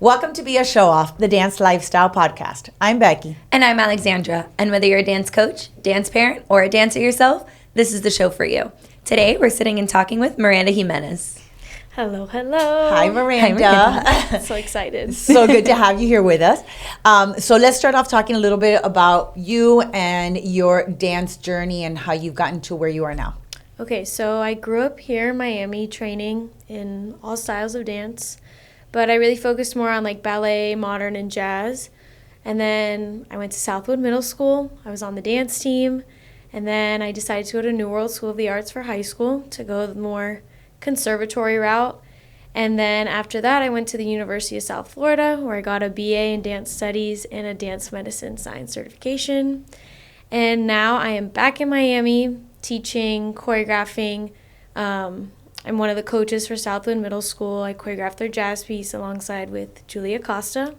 Welcome to B.A.Showoff, the dance lifestyle podcast. I'm Becky. And I'm Alexandra. And whether you're a dance coach, dance parent, or a dancer yourself, this is the show for you. Today, we're sitting and talking with Miranda Jimenez. Hello, hello. Hi, Miranda. Hi, Miranda. So excited. So good to have you here with us. So let's start off talking a little bit about you and your dance journey and how you've gotten to where you are now. Okay, so I grew up here in Miami training in all styles of dance, but I really focused more on like ballet, modern, and jazz. And then I went to Southwood Middle School. I was on the dance team. And then I decided to go to New World School of the Arts for high school to go the more conservatory route. And then after that, I went to the University of South Florida, where I got a B.A. in Dance Studies and a Dance Medicine Science certification. And now I am back in Miami teaching, choreographing. I'm one of the coaches for Southwood Middle School. I choreographed their jazz piece alongside with Julia Costa.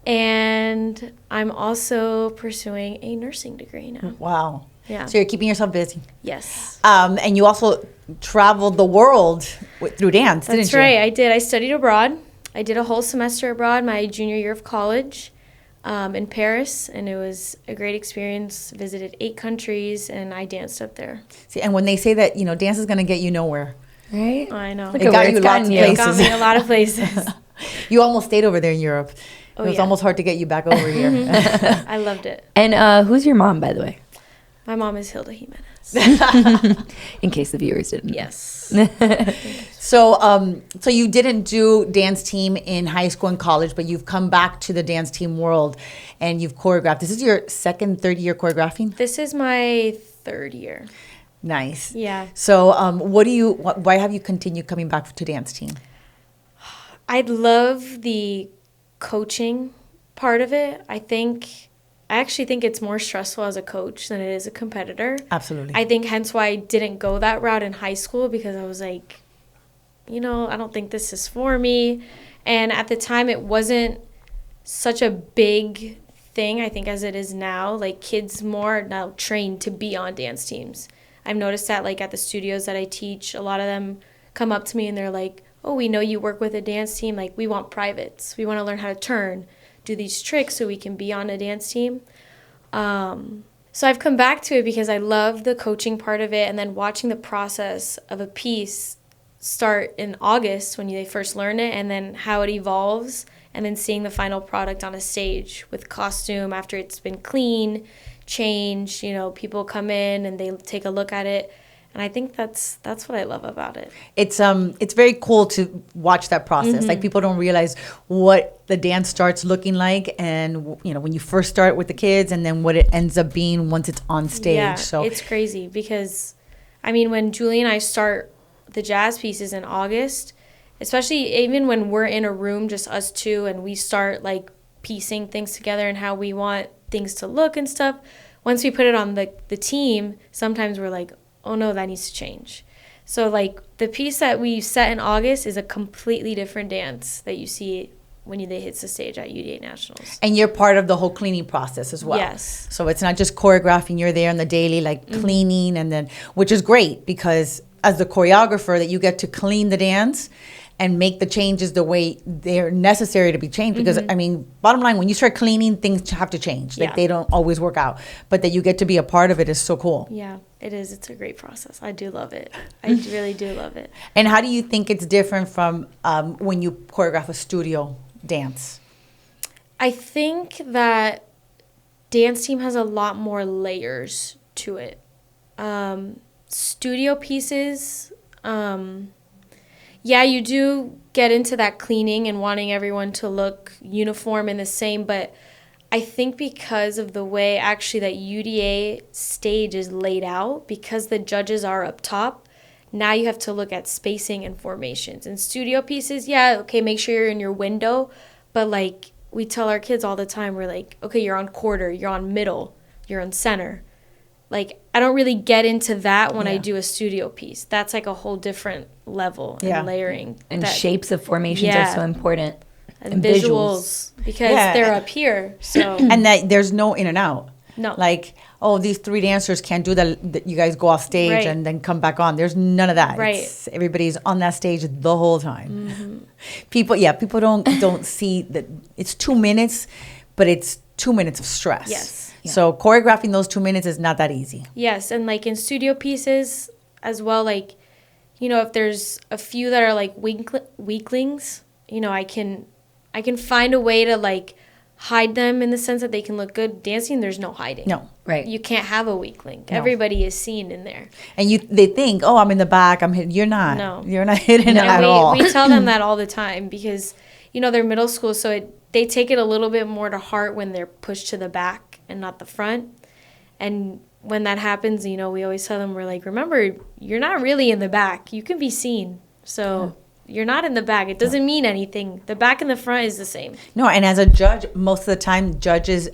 And I'm also pursuing a nursing degree now. Wow. Yeah. So you're keeping yourself busy. Yes. And you also traveled the world through dance, didn't you? That's right. I did. I studied abroad. I did a whole semester abroad my junior year of college in Paris, and it was a great experience. Visited 8 countries, and I danced up there. See, and when they say that, dance is going to get you nowhere. Right? I know. Look It at got where you it's lots of gotten you. It places. got me a lot of places. You almost stayed over there in Europe. Oh, It was yeah. almost hard to get you back over here. I loved it. And who's your mom, by the way? My mom is Hilda Jimenez. In case the viewers didn't know. Yes. So you didn't do dance team in high school and college, but you've come back to the dance team world and you've choreographed. This is your third year choreographing? This is my 3rd year. Nice. Yeah. So why have you continued coming back to dance team? I love the coaching part of it. I actually think it's more stressful as a coach than it is a competitor. Absolutely. I think hence why I didn't go that route in high school, because I was like, I don't think this is for me. And at the time, it wasn't such a big thing, I think, as it is now. Like, kids more now trained to be on dance teams. I've noticed that, like, at the studios that I teach, a lot of them come up to me and they're like, oh, we know you work with a dance team. Like, we want privates. We want to learn how to turn, do these tricks so we can be on a dance team. So I've come back to it because I love the coaching part of it, and then watching the process of a piece start in August when they first learn it, and then how it evolves, and then seeing the final product on a stage with costume after it's been clean, changed, people come in and they take a look at it. And I think that's what I love about it. It's very cool to watch that process. Mm-hmm. Like, people don't realize what the dance starts looking like, and when you first start with the kids, and then what it ends up being once it's on stage. Yeah, So it's crazy because, when Julie and I start the jazz pieces in August, especially even when we're in a room, just us two, and we start like piecing things together and how we want things to look and stuff, once we put it on the team, sometimes we're like, oh no, that needs to change. So like the piece that we set in August is a completely different dance that you see when they hit the stage at UDA Nationals. And you're part of the whole cleaning process as well. Yes. So it's not just choreographing, you're there on the daily, like cleaning, and then, which is great because as the choreographer, that you get to clean the dance and make the changes the way they're necessary to be changed. Because, bottom line, when you start cleaning, things have to change. Like, Yeah. they don't always work out. But that you get to be a part of it is so cool. Yeah, it is. It's a great process. I do love it. I really do love it. And how do you think it's different from when you choreograph a studio dance? I think that dance team has a lot more layers to it. Studio pieces, you do get into that cleaning and wanting everyone to look uniform and the same, but I think because of the way actually that UDA stage is laid out, because the judges are up top, now you have to look at spacing and formations. In studio pieces, make sure you're in your window, but like we tell our kids all the time, we're like, okay, you're on quarter, you're on middle, you're on center. Like, I don't really get into that when I do a studio piece. That's like a whole different level and layering. And shapes of formations are so important. And visuals. Because they're up here. So And that there's no in and out. No. Like, oh, these 3 dancers can't do that. You guys go off stage Right. and then come back on. There's none of that. Right. Everybody's on that stage the whole time. Mm-hmm. People don't see that it's 2 minutes, but it's 2 minutes of stress. Yes. Yeah. So choreographing those 2 minutes is not that easy. Yes, and like in studio pieces as well, like, you know, if there's a few that are like weaklings, you know, I can find a way to like hide them in the sense that they can look good. Dancing, there's no hiding. No. Right. You can't have a weak link. No. Everybody is seen in there. And they think, oh, I'm in the back, I'm hidden. You're not. No. You're not hidden And at all. we tell them that all the time because, you know, they're middle school, so they take it a little bit more to heart when they're pushed to the back and not the front. And when that happens, you know, we always tell them, we're like, remember, you're not really in the back. You can be seen. So you're not in the back. It doesn't mean anything. The back and the front is the same. No, and as a judge, most of the time, judges,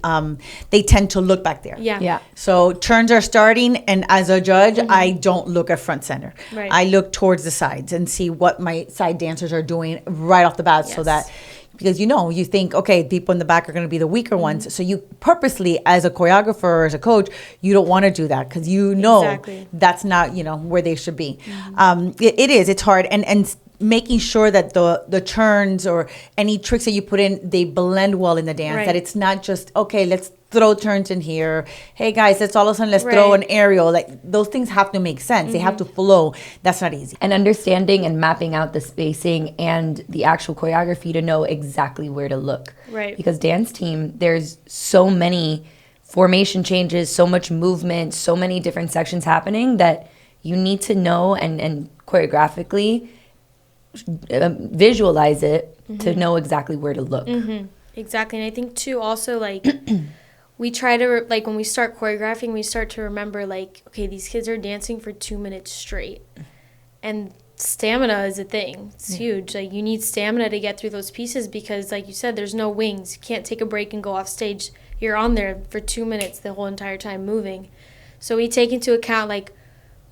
they tend to look back there. Yeah. Yeah. So turns are starting, and as a judge, I don't look at front center. Right. I look towards the sides and see what my side dancers are doing right off the bat, so Yes. that, because you think, okay, people in the back are going to be the weaker ones. So you purposely, as a choreographer or as a coach, you don't want to do that because you know Exactly. that's not, where they should be. It's hard. And making sure that the turns or any tricks that you put in, they blend well in the dance. Right. That it's not just, okay, let's throw turns in here. Hey guys, let's all of a sudden let's throw Right. an aerial. Like those things have to make sense. They have to flow. That's not easy. And understanding and mapping out the spacing and the actual choreography to know exactly where to look. Right. Because dance team, there's so many formation changes, so much movement, so many different sections happening that you need to know and choreographically visualize it to know exactly where to look. Exactly. And I think, too, also, like, we try to, like, when we start choreographing, we start to remember, like, okay, these kids are dancing for 2 minutes straight. And stamina is a thing. It's huge. Like, you need stamina to get through those pieces because, like you said, there's no wings. You can't take a break and go off stage. You're on there for 2 minutes the whole entire time moving. So we take into account, like,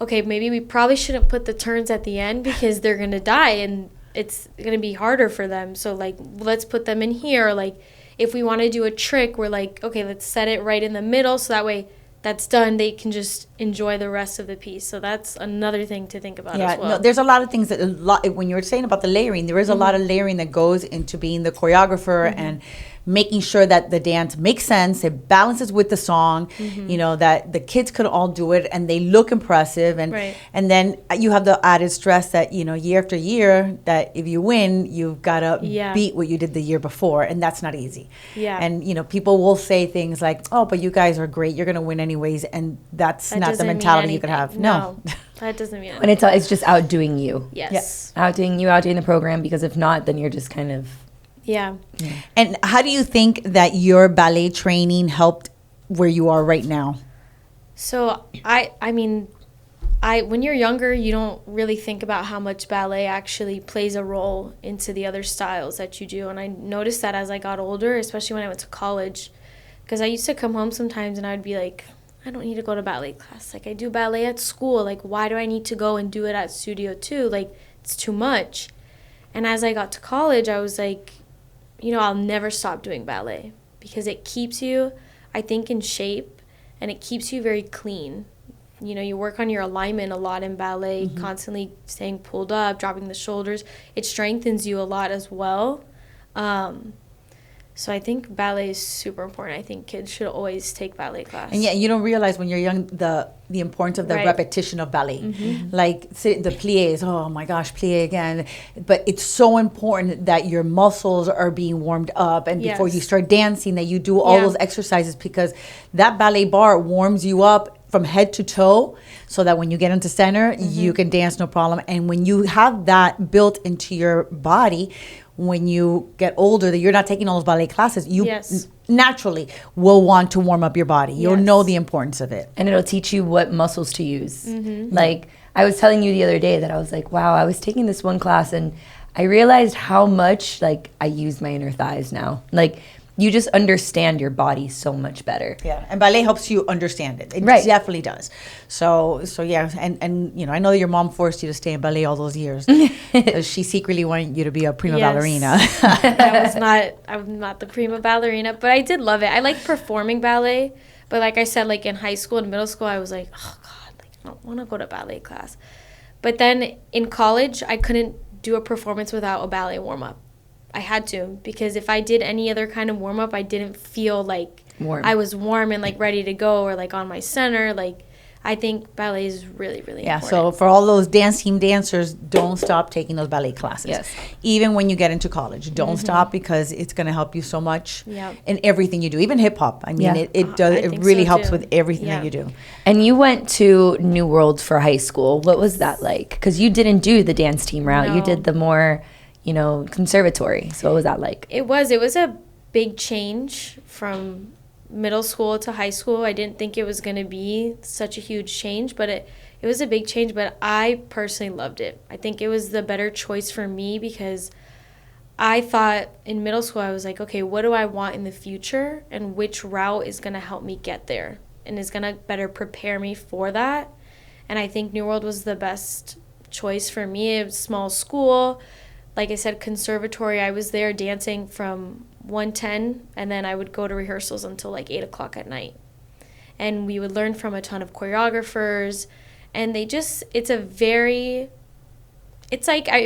okay, maybe we probably shouldn't put the turns at the end because they're going to die and it's going to be harder for them. So, like, let's put them in here. Or, like, if we want to do a trick, we're like, okay, let's set it right in the middle so that way that's done. They can just enjoy the rest of the piece. So that's another thing to think about as well. No, there's a lot of things when you were saying about the layering, there is a lot of layering that goes into being the choreographer and making sure that the dance makes sense, it balances with the song, that the kids could all do it and they look impressive. And Right. and then you have the added stress that, year after year, that if you win, you've got to beat what you did the year before. And that's not easy. Yeah. And, people will say things like, oh, but you guys are great. You're going to win anyways. And that's That not the doesn't mean mentality you could anything. have. No. That doesn't mean And anything. it's just outdoing you. Yes. Outdoing you, outdoing the program, because if not, then you're just kind of... Yeah. And how do you think that your ballet training helped where you are right now? So I mean, when you're younger, you don't really think about how much ballet actually plays a role into the other styles that you do. And I noticed that as I got older, especially when I went to college, because I used to come home sometimes and I'd be like, I don't need to go to ballet class. Like, I do ballet at school. Like, why do I need to go and do it at studio too? Like, it's too much. And as I got to college, I was like, I'll never stop doing ballet because it keeps you, I think, in shape and it keeps you very clean. You work on your alignment a lot in ballet, constantly staying pulled up, dropping the shoulders. It strengthens you a lot as well. So I think ballet is super important. I think kids should always take ballet class. And you don't realize when you're young the importance of the Right. repetition of ballet. Like the pliés, oh my gosh, plié again. But it's so important that your muscles are being warmed up and before you Yes. start dancing that you do all Yeah. those exercises because that ballet bar warms you up from head to toe so that when you get into center, you can dance no problem. And when you have that built into your body, when you get older, that you're not taking all those ballet classes, you Yes. naturally will want to warm up your body. You'll Yes. know the importance of it. And it'll teach you what muscles to use. Like, I was telling you the other day that I was like, wow, I was taking this one class and I realized how much, like, I use my inner thighs now. Like, you just understand your body so much better. Yeah, and ballet helps you understand it. It Right. definitely does. So yeah, and I know that your mom forced you to stay in ballet all those years. She secretly wanted you to be a prima Yes. ballerina. I'm not the prima ballerina, but I did love it. I like performing ballet, but like I said, like in high school and middle school, I was like, oh God, like I don't want to go to ballet class. But then in college, I couldn't do a performance without a ballet warm-up. I had to, because if I did any other kind of warm-up, I didn't feel like Warm. I was warm and like ready to go, or like on my center. Like, I think ballet is really, really important. So for all those dance team dancers, don't stop taking those ballet classes. Yes. Even when you get into college, don't stop, because it's going to help you so much Yeah. in everything you do. Even hip hop. I mean, Yeah. it does. I It think really so, helps too. with everything Yeah. that you do. And you went to New World for high school. What was that like? Because you didn't do the dance team route. You No. did the more, conservatory. So what was that like? It was a big change from middle school to high school. I didn't think it was going to be such a huge change, but it was a big change, but I personally loved it. I think it was the better choice for me, because I thought in middle school, I was like, okay, what do I want in the future, and which route is going to help me get there and is going to better prepare me for that. And I think New World was the best choice for me. It was a small school. Like I said, conservatory, I was there dancing from 1:10, and then I would go to rehearsals until like 8 o'clock at night. And we would learn from a ton of choreographers, and it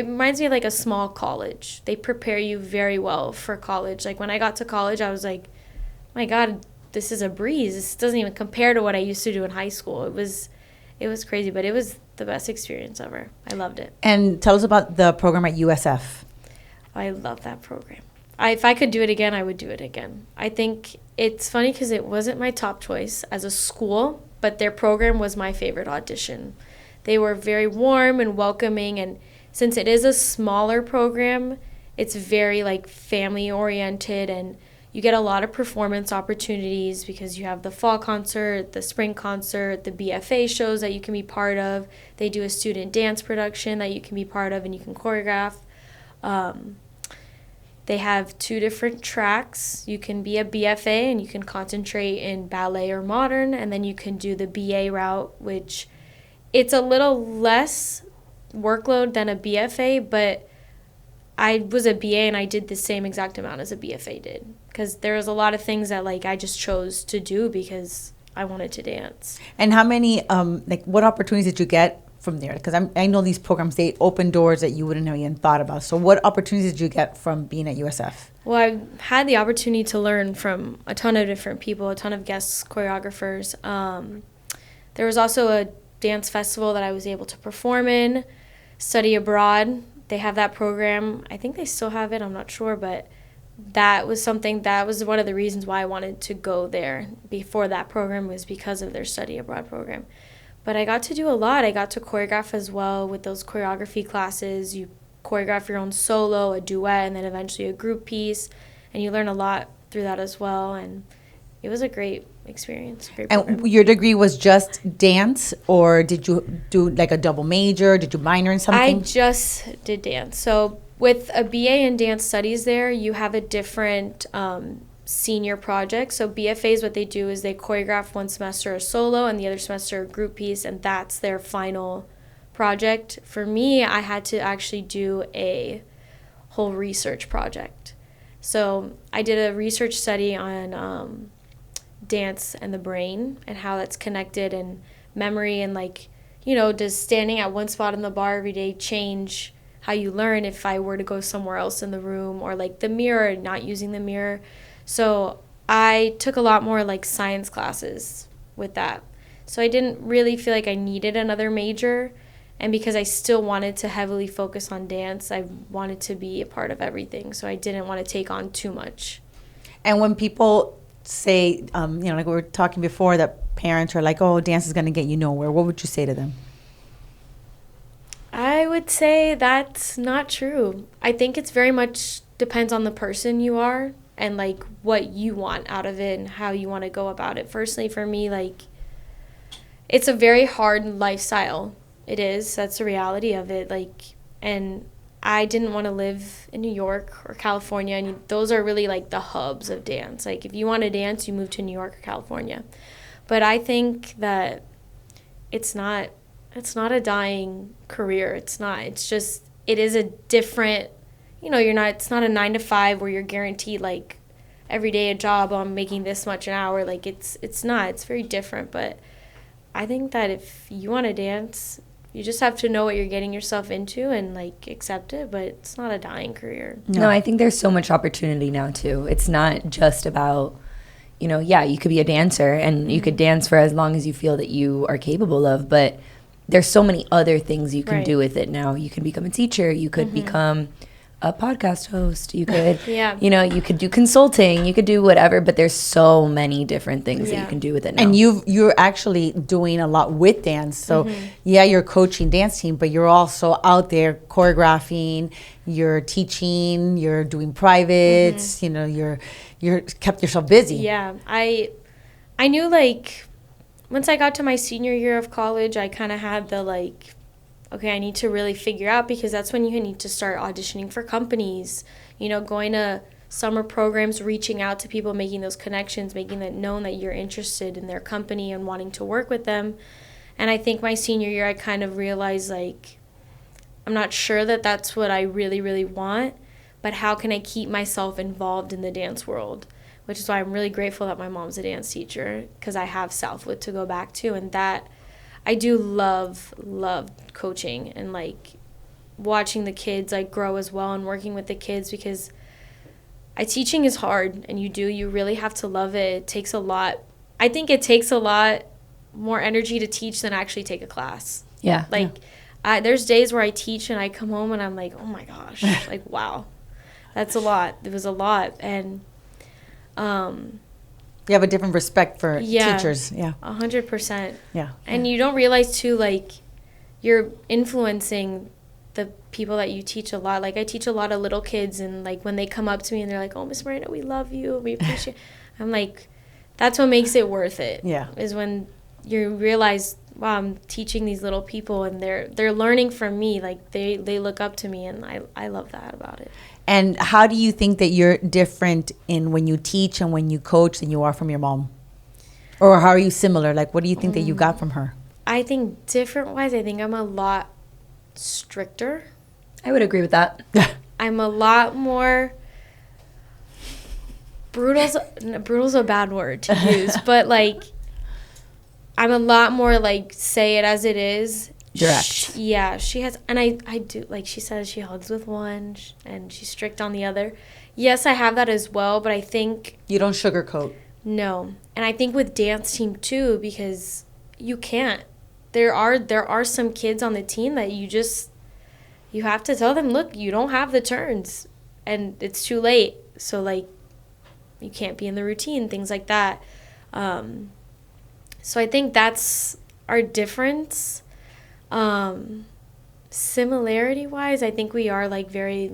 reminds me of like a small college. They prepare you very well for college. Like when I got to college, I was like, my God, this is a breeze. This doesn't even compare to what I used to do in high school. It was crazy, but it was the best experience ever. I loved it. And tell us about the program at USF. I love that program. If I could do it again, I would do it again. I think it's funny because it wasn't my top choice as a school, but their program was my favorite audition. They were very warm and welcoming, and since it is a smaller program, it's very like family oriented, and you get a lot of performance opportunities because you have the fall concert, the spring concert, the BFA shows that you can be part of. They do a student dance production that you can be part of and you can choreograph. They have 2 different tracks. You can be a BFA and you can concentrate in ballet or modern, and then you can do the BA route, which it's a little less workload than a BFA, but I was a BA and I did the same exact amount as a BFA did, because there was a lot of things that like I just chose to do because I wanted to dance. And how many, what opportunities did you get from there? Because I know these programs, they open doors that you wouldn't have even thought about. So what opportunities did you get from being at USF? Well, I had the opportunity to learn from a ton of different people, a ton of guest choreographers. There was also a dance festival that I was able to perform in, study abroad. They have that program. I think they still have it. I'm not sure, but that was one of the reasons why I wanted to go there before that program, was because of their study abroad program. But I got to do a lot. I got to choreograph as well with those choreography classes. You choreograph your own solo, a duet, and then eventually a group piece, and you learn a lot through that as well. And it was a great experience. Great program. And your degree was just dance, or did you do like a double major? Did you minor in something? I just did dance. So with a BA in dance studies there, you have a different senior project. So BFAs, what they do is they choreograph one semester a solo and the other semester a group piece, and that's their final project. For me, I had to actually do a whole research project. So I did a research study on dance and the brain and how that's connected, and memory, and does standing at one spot in the bar every day change how you learn if I were to go somewhere else in the room, or like the mirror, not using the mirror. So I took a lot more like science classes with that. So I didn't really feel like I needed another major, and because I still wanted to heavily focus on dance, I wanted to be a part of everything, so I didn't want to take on too much. And when people say, like we were talking before, that parents are like, oh, dance is going to get you nowhere, what would you say to them? I would say that's not true. I think it's very much depends on the person you are and like what you want out of it and how you want to go about it. Personally, for me, like, it's a very hard lifestyle. It is. That's the reality of it. And I didn't want to live in New York or California, and those are really like the hubs of dance. Like, if you want to dance, you move to New York or California. But I think that it's not a dying career. It's not. It's just, it is a different, it's not a 9 to 5 where you're guaranteed like every day a job on making this much an hour. Like, it's not. It's very different. But I think that if you want to dance, You just have to know what you're getting yourself into and, like, accept it, but it's not a dying career. No, I think there's so much opportunity now, too. It's not just about, you know, yeah, you could be a dancer and you could dance for as long as you feel that you are capable of, but there's so many other things you can do with it now. You can become a teacher. You could become a podcast host. You could, you know, you could do consulting. You could do whatever, but there's so many different things that you can do with it now. And you're actually doing a lot with dance. So, you're coaching dance team, but you're also out there choreographing, you're teaching, you're doing privates, you know, you're kept yourself busy. Yeah. I knew, like, once I got to my senior year of college, I kind of had the, like, okay, I need to really figure out, because that's when you need to start auditioning for companies, you know, going to summer programs, reaching out to people, making those connections, making it known that you're interested in their company and wanting to work with them. And I think my senior year, I kind of realized, like, I'm not sure that that's what I really, really want, but how can I keep myself involved in the dance world? Which is why I'm really grateful that my mom's a dance teacher, because I have Southwood to go back to, and that I do love coaching and, like, watching the kids, like, grow as well and working with the kids, because teaching is hard, and you really have to love it. It takes a lot. I think it takes a lot more energy to teach than actually take a class. Yeah. Like, there's days where I teach and I come home and I'm like, oh my gosh, like, wow, that's a lot. It was a lot. And you have a different respect for teachers. 100%. Yeah. And you don't realize, too, like, you're influencing the people that you teach a lot. Like, I teach a lot of little kids, and, like, when they come up to me and they're like, oh, Miss Miranda, we love you, we appreciate I'm like, that's what makes it worth it. Yeah. Is when you realize, wow, I'm teaching these little people, and they're learning from me. Like, they look up to me, and I love that about it. And how do you think that you're different in when you teach and when you coach than you are from your mom? Or how are you similar? Like, what do you think that you got from her? I think different-wise, I think I'm a lot stricter. I would agree with that. I'm a lot more... Brutal's a bad word to use, but, like, I'm a lot more, like, say it as it is. Direct. She has, and I do, like, she says she hugs with one and she's strict on the other. Yes, I have that as well, but I think... You don't sugarcoat. No. And I think with dance team, too, because you can't. There are some kids on the team that you have to tell them, look, you don't have the turns, and it's too late. So, like, you can't be in the routine, things like that. So I think that's our difference. Similarity wise, I think we are, like, very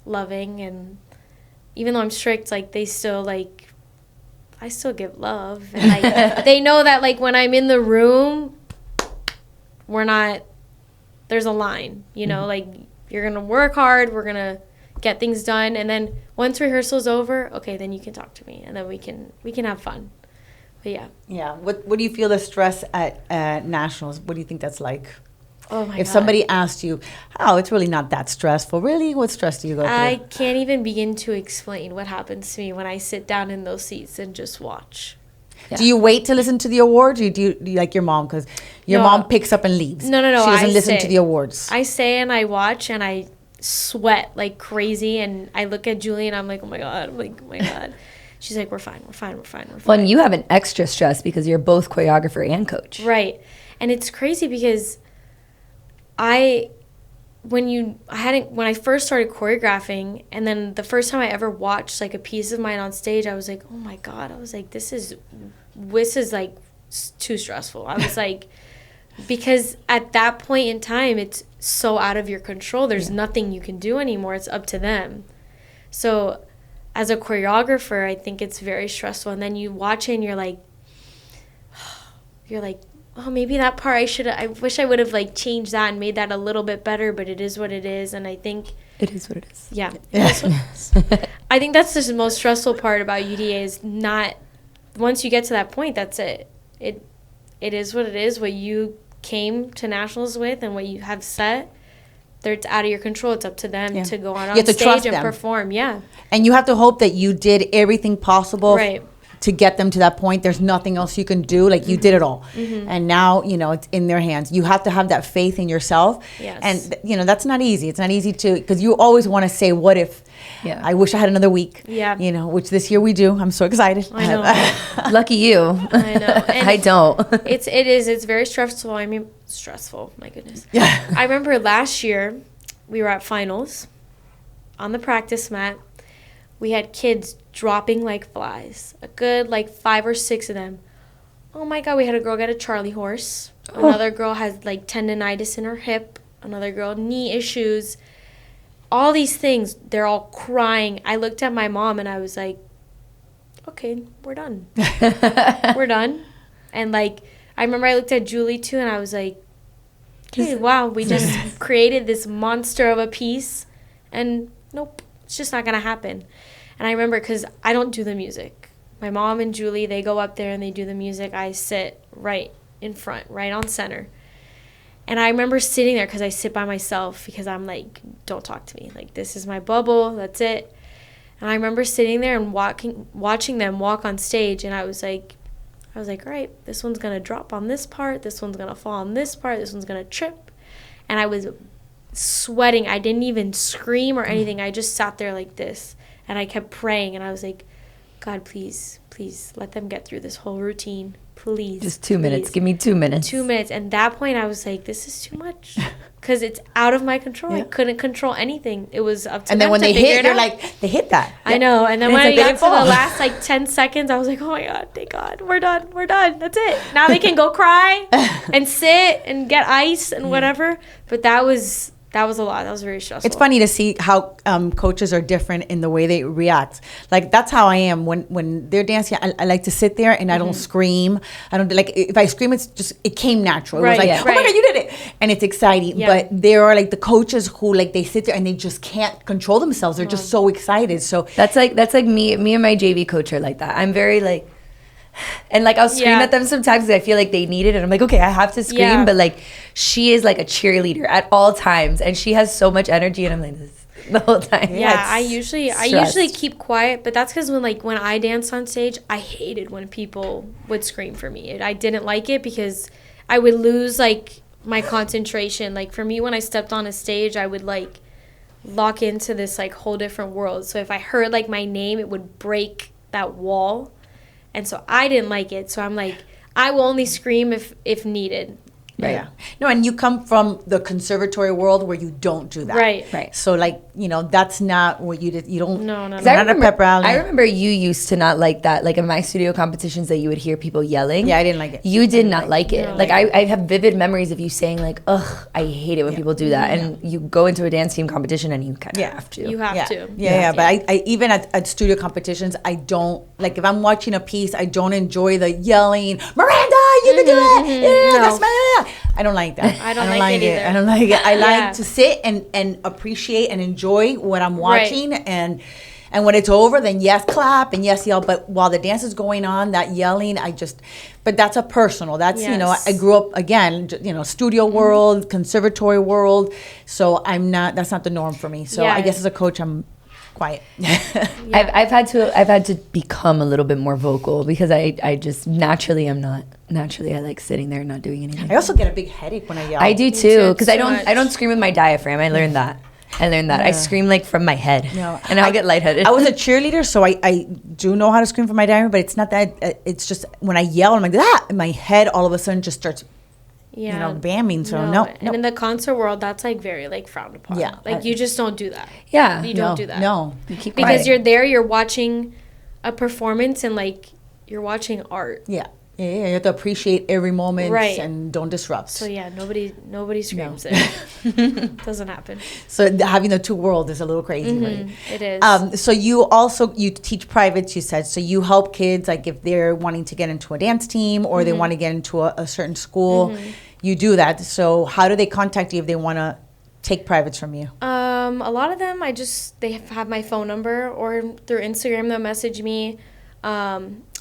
loving, and even though I'm strict, like, they still, like, I still give love, and, like, they know that, like, when I'm in the room, there's a line, you know, like, you're gonna work hard, we're gonna get things done, and then once rehearsal's over, okay, then you can talk to me, and then we can have fun. But yeah. What do you feel the stress at nationals? What do you think that's like? Oh my God. If somebody asked you, oh, it's really not that stressful. Really? What stress do you go through? I can't even begin to explain what happens to me when I sit down in those seats and just watch. Yeah. Do you wait to listen to the awards, or do you like your mom? Because your mom picks up and leaves. No. She doesn't listen to the awards. I stay and I watch, and I sweat like crazy, and I look at Julie and I'm like, oh my God. She's like, we're fine. Well, and you have an extra stress because you're both choreographer and coach. Right. And it's crazy because when I first started choreographing, and then the first time I ever watched, like, a piece of mine on stage, I was like, oh my God. I was like, this is like too stressful. I was like, because at that point in time, it's so out of your control. There's nothing you can do anymore. It's up to them. So as a choreographer, I think it's very stressful. And then you watch it and you're like, oh, maybe that part I wish I would have, like, changed that and made that a little bit better, but it is what it is. And I think it is what it is. Yeah. I think that's just the most stressful part about UDA is not, once you get to that point, that's it. It is what it is. What you came to nationals with and what you have set, it's out of your control. It's up to them to go on stage and perform. Yeah. And you have to hope that you did everything possible to get them to that point. There's nothing else you can do. Like, you did it all. And now, you know, it's in their hands. You have to have that faith in yourself. Yes. And, you know, that's not easy. It's not easy to, because you always want to say, what if? Yeah. I wish I had another week. Yeah. You know, which this year we do. I'm so excited. I know. Lucky you. I know. And I don't. It's very stressful. I mean, stressful. My goodness. Yeah. I remember last year we were at finals on the practice mat. We had kids dropping like flies. A good like 5 or 6 of them. Oh my God, we had a girl get a Charlie horse. Another girl has like tendonitis in her hip. Another girl knee issues. All these things, they're all crying. I looked at my mom and I was like, okay, we're done. We're done. And like, I remember I looked at Julie too and I was like, okay, wow, we just created this monster of a piece and nope, it's just not going to happen. And I remember because I don't do the music. My mom and Julie, they go up there and they do the music. I sit right in front, right on center. And I remember sitting there because I sit by myself because I'm like, don't talk to me. Like, this is my bubble. That's it. And I remember sitting there and watching them walk on stage. And I was like, all right, this one's going to drop on this part. This one's going to fall on this part. This one's going to trip. And I was sweating. I didn't even scream or anything. I just sat there like this. And I kept praying. And I was like, God, please, please let them get through this whole routine. Please. Just 2 minutes. Give me 2 minutes. 2 minutes. And that point, I was like, this is too much. Because it's out of my control. I couldn't control anything. It was up to And them then when to they figure hit, it you're out. like, they hit that. I know. And then And when it's I like got they to the fall. last like 10 seconds, I was like, oh my God, thank God. We're done. We're done. That's it. Now they can go cry and sit and get ice and whatever. But that was a lot. That was very stressful. It's funny to see how coaches are different in the way they react. Like, that's how I am when they're dancing. I like to sit there and I don't scream. I don't like, if I scream, it came natural. It was like, oh my God, you did it, and it's exciting. Yeah. But there are like the coaches who like they sit there and they just can't control themselves. They're just so excited. So That's like me and my JV coach are like that. I'm very like, and like I'll scream at them sometimes because I feel like they need it, and I'm like, okay, I have to scream. Yeah. But like, she is like a cheerleader at all times, and she has so much energy, and I'm like this the whole time. Yeah, I usually stressed. keep quiet, but that's because when I danced on stage, I hated when people would scream for me. I didn't like it because I would lose like my concentration. Like for me, when I stepped on a stage, I would like lock into this like whole different world. So if I heard like my name, it would break that wall. And so I didn't like it. So I'm like, I will only scream if needed. Right. yeah. No, and you come from the conservatory world where you don't do that. Right. So like, you know, that's not what you did. You don't. No. You're not a pep rally. I remember you used to not like that. Like in my studio competitions that you would hear people yelling. Yeah, I didn't like it. You did not like it. No. Like I have vivid memories of you saying like, ugh, I hate it when people do that. And you go into a dance team competition and you kind of have to. You have to. Yeah. But I even at studio competitions, I don't, like, if I'm watching a piece, I don't enjoy the yelling, Miranda, you can do it. Yeah, No. that's my, I don't like that. I don't like it either. I don't like it. I Yeah. like to sit and appreciate and enjoy what I'm watching. And when it's over, then yes, clap and yes, yell. But while the dance is going on, that yelling, but that's a personal. That's, you know, Yes. I grew up, again, you know, studio world, conservatory world. So that's not the norm for me. So Yeah. I guess as a coach, I'm quiet. I've had to become a little bit more vocal because I just naturally am not. Naturally, I like sitting there and not doing anything. I also get a big headache when I yell. I do too. too because It's I too don't much. scream with my diaphragm. I learned that. I scream like from my head. No, and I'll get lightheaded. I was a cheerleader, so I do know how to scream from my diaphragm, but it's not that. It's just when I yell, I'm like, ah, and my head all of a sudden just starts, Yeah. you know, bamming. So no. And in the concert world, that's like very like frowned upon. Yeah. Like you just don't do that. yeah. You don't do that. No. You keep Because quiet. you're there, you're watching a performance and like you're watching art. Yeah. Yeah, you have to appreciate every moment Right. and don't disrupt. So yeah, nobody screams there. Doesn't happen. So having the two worlds is a little crazy. Right? It is. So you teach privates, you said. So you help kids, like if they're wanting to get into a dance team or they want to get into a certain school, you do that. So how do they contact you if they want to take privates from you? A lot of them, they have my phone number or through Instagram they'll message me.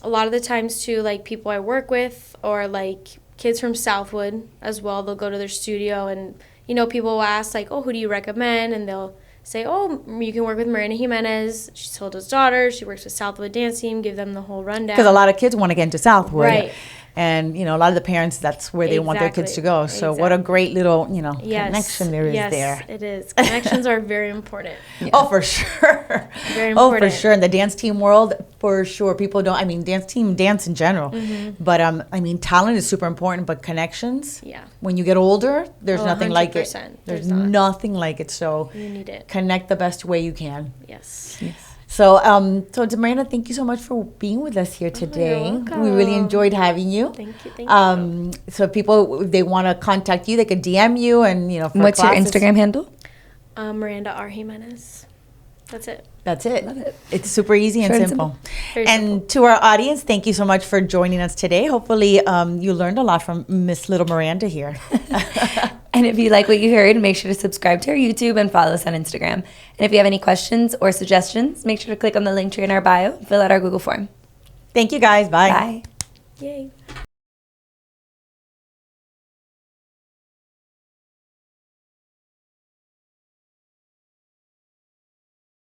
A lot of the times too, like people I work with or like kids from Southwood as well, they'll go to their studio and, you know, people will ask like, oh, who do you recommend? And they'll say, oh, you can work with Miranda Jimenez. She's Hilda's daughter. She works with Southwood dance team. Give them the whole rundown. Because a lot of kids want to get into Southwood. Right. And, you know, a lot of the parents, that's where they want their kids to go. So what a great little, you know, connection there is there. Yes, it is. Connections are very important. Yeah. Oh, for sure. Very important. Oh, for sure. In the dance team world, for sure. People don't, I mean, dance in general. But, I mean, talent is super important, but connections, when you get older, there's nothing like it. There's nothing like it. So you need it. Connect the best way you can. Yes. So, Miranda, thank you so much for being with us here today. You're welcome. We really enjoyed having you. Thank you. So, if people, if they want to contact you, they could DM you, and you know. What's your Instagram handle? Miranda R. Jimenez. That's it. That's it. Love it. It's super easy and simple. Very and simple. to our audience, thank you so much for joining us today. Hopefully, you learned a lot from Miss Little Miranda here. And if you like what you heard, make sure to subscribe to our YouTube and follow us on Instagram. And if you have any questions or suggestions, make sure to click on the link tree in our bio, fill out our Google form. Thank you, guys. Bye. Bye. Yay.